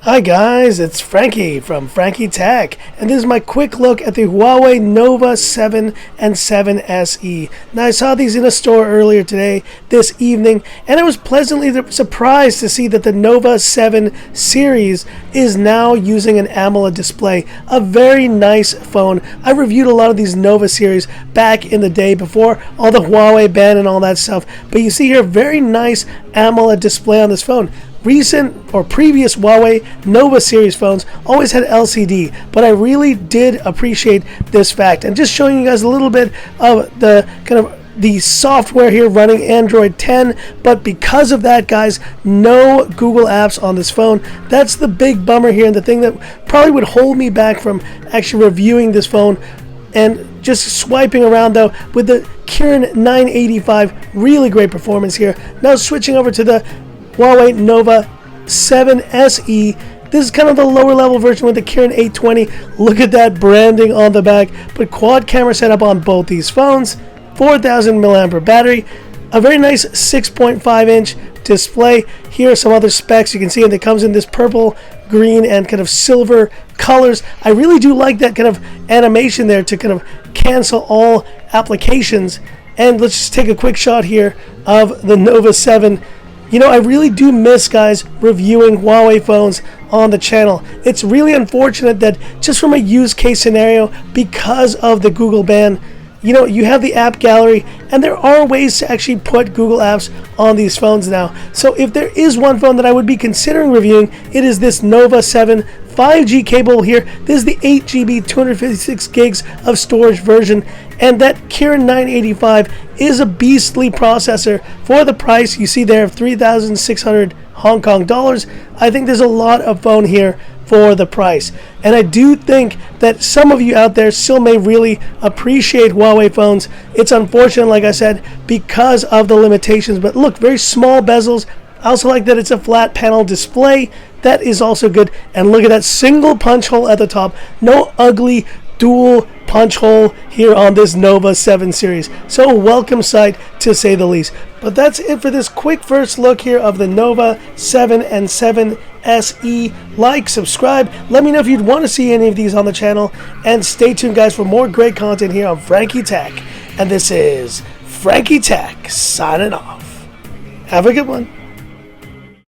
Hi guys, it's Frankie from Frankie Tech, and this is my quick look at the Huawei Nova 7 and 7 SE. Now I saw these in a store earlier today, this evening, and I was pleasantly surprised to see that the Nova 7 series is now using an AMOLED display. A very nice phone. I reviewed a lot of these Nova series back in the day before all the Huawei ban and all that stuff, but you see here a very nice AMOLED display on this phone. Recent or previous Huawei Nova series phones always had LCD, but I really did appreciate this fact. And just showing you guys a little bit of the the software here running Android 10, but because of that, guys, no Google apps on this phone. That's the big bummer here, and the thing that probably would hold me back from actually reviewing this phone. And just swiping around though with the Kirin 985, really great performance here. Now switching over to the Huawei Nova 7 SE. This is kind of the lower level version with the Kirin 820. Look at that branding on the back. But quad camera setup on both these phones. 4,000 mAh battery. A very nice 6.5 inch display. Here are some other specs. You can see it comes in this purple, green, and kind of silver colors. I really do like that kind of animation there to kind of cancel all applications. And let's just take a quick shot here of the Nova 7. You know, I really do miss, guys, reviewing Huawei phones on the channel. It's really unfortunate that just from a use case scenario, because of the Google ban, you know, you have the app gallery, and there are ways to actually put Google apps on these phones now. So if there is one phone that I would be considering reviewing, it is this Nova 7 5G cable here. This is the 8GB 256 gigs of storage version, and that Kirin 985 is a beastly processor for the price you see there of 3,600 Hong Kong dollars. I think there's a lot of phone here for the price, and I do think that some of you out there still may really appreciate Huawei phones. It's unfortunate, like I said, because of the limitations, but look, very small bezels. I also like that it's a flat panel display. That is also good. And look at that single punch hole at the top. No ugly dual punch hole here on this Nova 7 series. So a welcome sight, to say the least. But that's it for this quick first look here of the Nova 7 and 7 SE. Like, subscribe. Let me know if you'd want to see any of these on the channel. And stay tuned, guys, for more great content here on Frankie Tech. And this is Frankie Tech signing off. Have a good one.